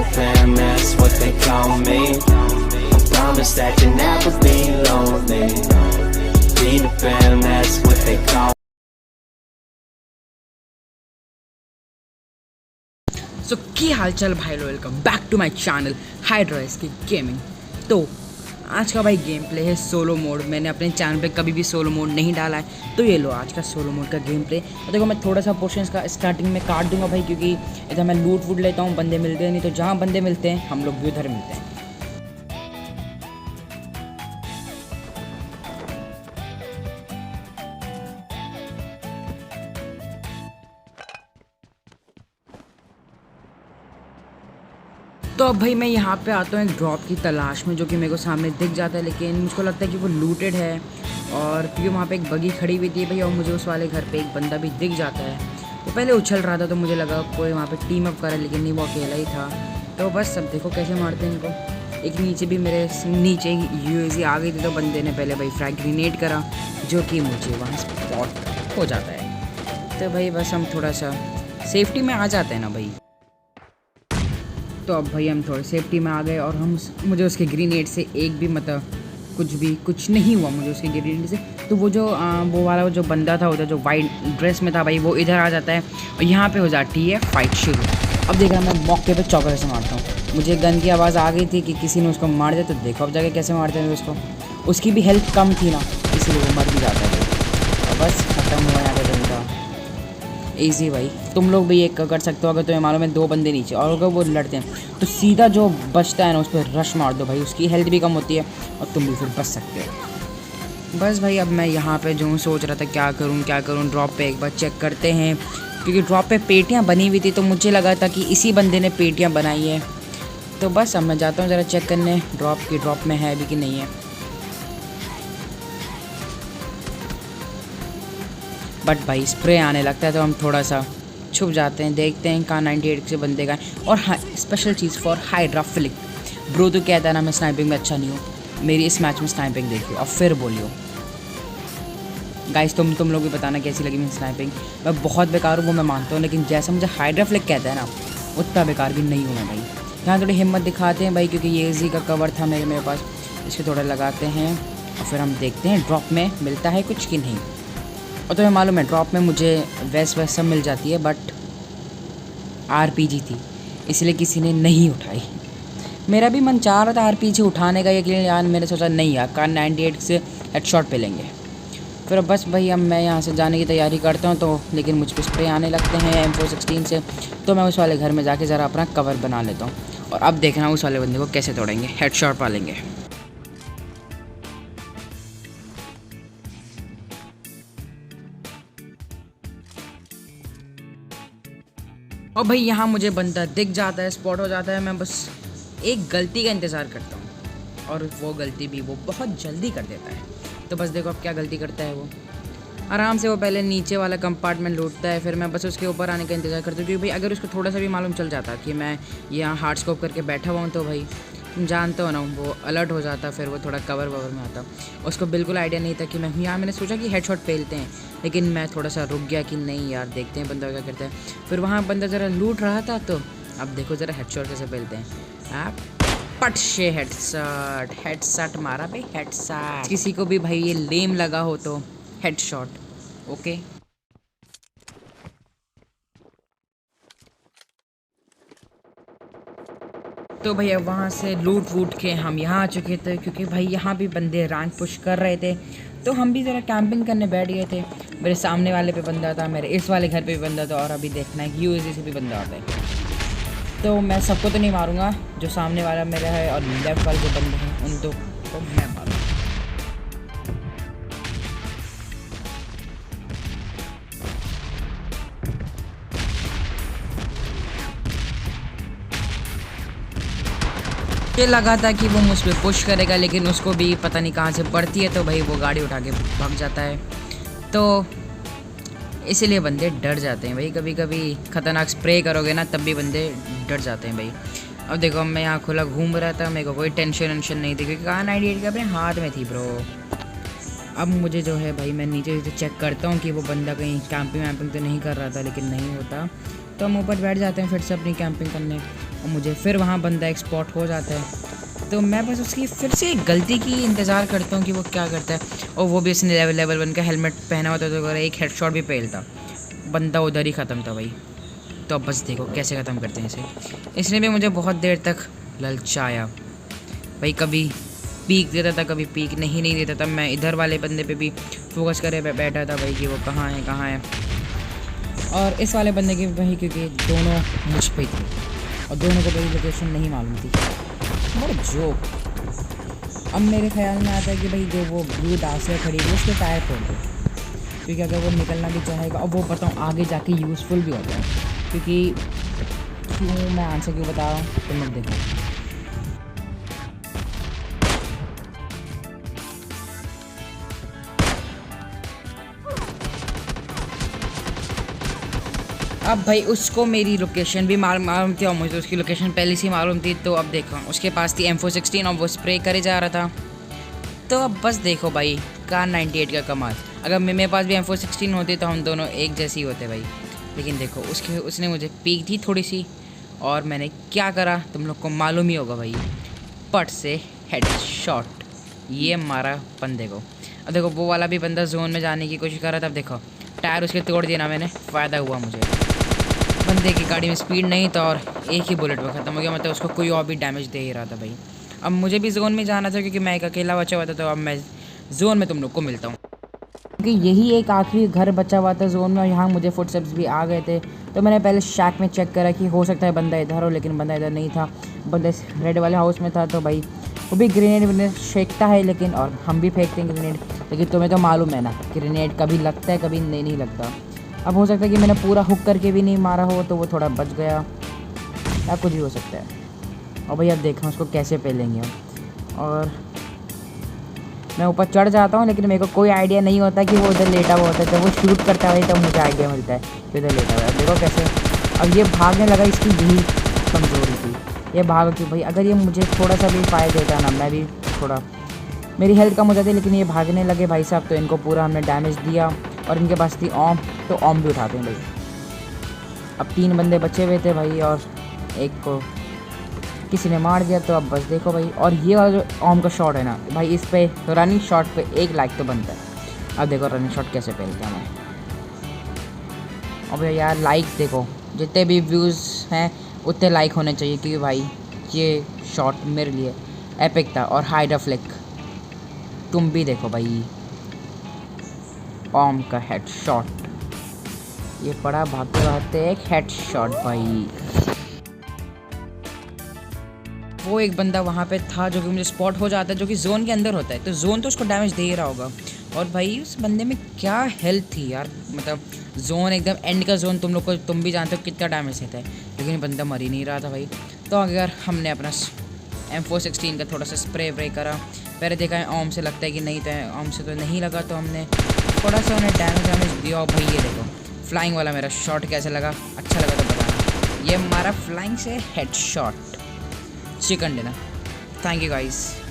the fam, that's what they call me. I promise that you'll never be lonely. Be the fam, that's what they call. सो की हालचाल भाई, welcome back to my channel हाइड्रोइस की गेमिंग। तो आज का भाई गेम प्ले है सोलो मोड। मैंने अपने चैनल पे कभी भी सोलो मोड नहीं डाला है, तो ये लो आज का सोलो मोड का गेम प्ले। तो देखो मैं थोड़ा सा पोर्शन का स्टार्टिंग में काट दूंगा भाई, क्योंकि इधर मैं लूट वूट लेता हूँ, बंदे मिलते नहीं, तो जहाँ बंदे मिलते हैं हम लोग भी उधर मिलते हैं। तो अब भाई मैं यहाँ पे आता हूँ एक ड्रॉप की तलाश में, जो कि मेरे को सामने दिख जाता है, लेकिन मुझको लगता है कि वो लूटेड है। और क्योंकि वहाँ पे एक बगी खड़ी हुई थी भाई, और मुझे उस वाले घर पे एक बंदा भी दिख जाता है। तो पहले उछल रहा था तो मुझे लगा कोई वहाँ पे टीम अप करा, लेकिन नहीं, वो अकेला ही था। तो बस अब देखो कैसे मारते हैं इनको। एक नीचे भी मेरे नीचे यूएसी आ गई थी, तो बंदे ने पहले भाई फ्रैग ग्रेनेड करा, जो कि मुझे वहाँ स्पॉट हो जाता है। तो भाई बस हम थोड़ा सा सेफ्टी में आ जाते हैं ना भाई। तो अब भाई हम थोड़े सेफ्टी में आ गए, और मुझे उसके ग्रेनेड से एक भी मतलब कुछ नहीं हुआ मुझे उसके ग्रेनेड से। तो वो जो बंदा था उधर, जो वाइट ड्रेस में था भाई, वो इधर आ जाता है और यहाँ पे हो जाती है फाइट शुरू। अब देखा मैं मौके पे चौके से मारता हूँ। मुझे गन की आवाज़ आ गई थी कि किसी ने उसको मार दिया, तो देखो अब जाके कैसे मारते हैं उसको। उसकी भी हेल्थ कम थी ना, इसलिए वो मर भी जाता है। और बस खत्म हुआ यहाँ पे बंदा। ईजी भाई, तुम लोग भी एक कर सकते हो। अगर तुम्हें मालूम है दो बंदे नीचे और अगर वो लड़ते हैं, तो सीधा जो बचता है ना उस पर रश मार दो भाई, उसकी हेल्थ भी कम होती है और तुम भी फिर बच सकते हो। बस भाई अब मैं यहाँ पे जो सोच रहा था क्या करूँ। ड्रॉप पे एक बार चेक करते हैं, क्योंकि ड्रॉप पे पेटियाँ बनी हुई थी, तो मुझे लगा था कि इसी बंदे ने पेटियाँ बनाई है। तो बस अब मैं जाता हूँ ज़रा चेक करने ड्रॉप में है भी कि नहीं है। बट भाई स्प्रे आने लगता है, तो हम थोड़ा सा छुप जाते हैं, देखते हैं कहाँ 98 से बंदे का है। और हाँ, स्पेशल चीज़ फॉर हाइड्राफिलिक ब्रो, तो कहता है ना मैं स्नाइपिंग में अच्छा नहीं हूँ, मेरी इस मैच में स्नाइपिंग देखियो और फिर बोलियो। गाइस तुम लोग भी बताना कैसी लगी मेरी स्नाइपिंग। मैं बहुत बेकार हूँ वो मैं मानता हूँ, लेकिन जैसा मुझे हाइड्राफिलिक कहता है ना, उतना बेकार भी नहीं हूँ मैं भाई। यहाँ थोड़ी हिम्मत दिखाते हैं भाई, क्योंकि ये इजी का कवर था मेरे पास, इसको थोड़ा लगाते हैं और फिर हम देखते हैं ड्रॉप में मिलता है कुछ कि नहीं। और तुम्हें मालूम है ड्रॉप में मुझे वैस सब मिल जाती है, बट आरपीजी थी, इसलिए किसी ने नहीं उठाई। मेरा भी मन चाह रहा था आरपीजी उठाने का, लेकिन यार मैंने सोचा नहीं यार, कार 98 से हेडशॉट पे लेंगे। फिर बस भाई अब मैं यहाँ से जाने की तैयारी करता हूँ, तो लेकिन मुझ पर स्प्रे आने लगते हैं M416 से। तो मैं उस वाले घर में जाके ज़रा अपना कवर बना लेता हूँ, और अब देखना उस वाले बंदे को कैसे तोड़ेंगे, हेडशॉट पालेंगे। और भाई यहाँ मुझे बंदा दिख जाता है, स्पॉट हो जाता है। मैं बस एक गलती का इंतज़ार करता हूँ, और वो गलती भी वो बहुत जल्दी कर देता है। तो बस देखो अब क्या गलती करता है वो। आराम से वो पहले नीचे वाला कंपार्टमेंट लूटता है, फिर मैं बस उसके ऊपर आने का इंतज़ार करता हूँ, क्योंकि भाई अगर उसको थोड़ा सा भी मालूम चल जाता कि मैं यहाँ हार्ड स्कोप करके बैठा हुआ हूँ, तो भाई तुम जानते हो ना, वो अलर्ट हो जाता, फिर वो थोड़ा कवर ववर में आता। उसको बिल्कुल आइडिया नहीं था कि मैं यहाँ। मैंने सोचा कि हेडशॉट पेलते हैं, लेकिन मैं थोड़ा सा रुक गया कि नहीं यार, देखते हैं बंदा क्या करता है। फिर वहाँ बंदा ज़रा लूट रहा था, तो अब देखो ज़रा हेडशॉट कैसे पेलते हैं। आप पट से हेडशॉट मारा भाई, हेडशॉट। किसी को भी भाई ये लेम लगा हो तो हेडशॉट, ओके। तो भैया वहाँ से लूट वूट के हम यहाँ आ चुके थे, क्योंकि भाई यहाँ भी बंदे रैंक पुश कर रहे थे, तो हम भी ज़रा कैंपिंग करने बैठ गए थे। मेरे सामने वाले पे बंदा था, मेरे इस वाले घर पे भी बंदा था, और अभी देखना है कि यूएसए से भी बंदा आता है। तो मैं सबको तो नहीं मारूंगा, जो सामने वाला मेरा है और लेफ्ट वाले जो बंदे हैं उन दो को मैं मारूँगा। ये लगा था कि वो मुझ पर पुश करेगा, लेकिन उसको भी पता नहीं कहाँ से पड़ती है, तो भाई वो गाड़ी उठा के भाग जाता है। तो इसीलिए बंदे डर जाते हैं भाई, कभी कभी ख़तरनाक स्प्रे करोगे ना, तब भी बंदे डर जाते हैं भाई। अब देखो मैं यहाँ खुला घूम रहा था, मेरे को कोई टेंशन नहीं थी, क्योंकि कहाँ 98 के अपने हाथ में थी ब्रो। अब मुझे जो है भाई, मैं नीचे से चेक करता हूँ कि वो बंदा कहीं कैंपिंग वैम्पिंग तो नहीं कर रहा था, लेकिन नहीं होता तो हम ऊपर बैठ जाते हैं फिर से अपनी कैंपिंग करने। और मुझे फिर वहाँ बंदा एक स्पॉट हो जाता है। तो मैं बस उसकी फिर से एक गलती की इंतज़ार करता हूँ कि वो क्या करता है, और वो भी उसने लेवल 1 का हेलमेट पहना हुआ था, तो एक हेडशॉट भी पेलता, बंदा उधर ही ख़त्म था भाई। तो अब बस देखो कैसे ख़त्म करते हैं इसे। इसने भी मुझे बहुत देर तक ललचाया भाई, कभी पीक देता था, कभी पीक नहीं देता था। मैं इधर वाले बंदे पे भी फोकस करे बैठा था भाई कि वो कहाँ है, और इस वाले बंदे की वही, क्योंकि दोनों मुझ पे थे और दोनों को मेरी लोकेशन नहीं मालूम थी। बड़ा जोक। अब मेरे ख्याल में आता है कि भाई जो वो ब्लू डांसर खड़ी है उसके टायर फोड़ दो, क्योंकि अगर वो निकलना भी चाहेगा, और वो बताऊँ आगे जाके यूज़फुल भी होता है। क्योंकि क्यों मैं आंसर क्यों बता रहा हूँ तुम लोग देखो। अब भाई उसको मेरी लोकेशन भी मालूम थी, और मुझे उसकी लोकेशन पहले से ही मालूम थी। तो अब देखो उसके पास थी M416 और वो स्प्रे करे जा रहा था। तो अब बस देखो भाई कार 98 का कमाल। अगर मेरे पास भी M416 होती तो हम दोनों एक जैसे ही होते भाई। लेकिन देखो उसने मुझे पीक दी थोड़ी सी, और मैंने क्या करा तुम लोग को मालूम ही होगा भाई, पट से हेड शॉट ये मारा बंदे को। अब देखो वो वाला भी बंदा जोन में जाने की कोशिश कर रहा था। अब देखो टायर उसके तोड़ दिया ना मैंने, फ़ायदा हुआ मुझे। बंदे की गाड़ी में स्पीड नहीं था और एक ही बुलेट पर ख़त्म हो गया, मतलब उसको कोई और भी डैमेज दे ही रहा था भाई। अब मुझे भी जोन में जाना था क्योंकि मैं एक अकेला बचा हुआ था। तो अब मैं जोन में तुम लोग को मिलता हूँ, क्योंकि यही एक आखिरी घर बचा हुआ था जोन में, और यहाँ मुझे फुटस्टेप्स भी आ गए थे। तो मैंने पहले शैक में चेक करा कि हो सकता है बंदा इधर हो, लेकिन बंदा इधर नहीं था, बंदा रेड वाले हाउस में था। तो भाई वो भी ग्रेनेड फेंकता है, लेकिन और हम भी फेंकते हैं ग्रेनेड, लेकिन तुम्हें तो मालूम है ना ग्रेनेड कभी लगता है कभी नहीं लगता। अब हो सकता है कि मैंने पूरा हुक करके भी नहीं मारा हो, तो वो थोड़ा बच गया, या कुछ भी हो सकता है। और भाई अब देखा उसको कैसे पेलेंगे हम। और मैं ऊपर चढ़ जाता हूँ, लेकिन मेरे को कोई आइडिया नहीं होता कि वो उधर लेटा हुआ होता है। जब वो शूट करता है तब मुझे आइडिया मिलता है कि उधर लेटा हुआ है। देखो कैसे अब ये भागने लगा, इसकी यही कमज़ोरी थी, ये भाग कि भाई अगर ये मुझे थोड़ा सा भी फायदा देता ना, मैं भी थोड़ा मेरी हेल्थ कम हो जाती, लेकिन ये भागने लगे भाई साहब। तो इनको पूरा हमने डैमेज दिया, और इनके पास थी ऑम, तो ऑम भी उठाते हैं भाई। अब 3 बंदे बचे हुए थे भाई, और एक को किसी ने मार दिया। तो अब बस देखो भाई, और ये वाला जो ऑम का शॉट है ना भाई, इस पे रनिंग शॉट पे 1 लाइक तो बनता है। अब देखो रनिंग शॉट कैसे पेलते हैं मैं। अब यार लाइक देखो, जितने भी व्यूज़ हैं उतने लाइक होने चाहिए, क्योंकि भाई ये शॉट मेरे लिए एपिक था। और हाइड फ्लिक तुम भी देखो भाई, ऑम का हेड शॉट, ये पड़ा भागते भागते एक हेड शॉट भाई। वो एक बंदा वहाँ पे था जो कि मुझे स्पॉट हो जाता है, जो कि जोन के अंदर होता है, तो जोन तो उसको डैमेज दे ही रहा होगा। और भाई उस बंदे में क्या हेल्थ थी यार, मतलब जोन एकदम एंड का जोन, तुम भी जानते हो कितना डैमेज देता है, लेकिन बंदा मर ही नहीं रहा था भाई। तो अगर हमने अपना M416 का थोड़ा सा स्प्रे करा, पहले देखा है ऑम से लगता है कि नहीं, तो ऑम से तो नहीं लगा, तो हमने थोड़ा सा उन्हें डैमेज दिया। और भाई ये देखो फ्लाइंग वाला मेरा शॉट कैसा लगा, अच्छा लगा तो बताना। ये हमारा फ्लाइंग से head shot chicken dinner. Thank you guys.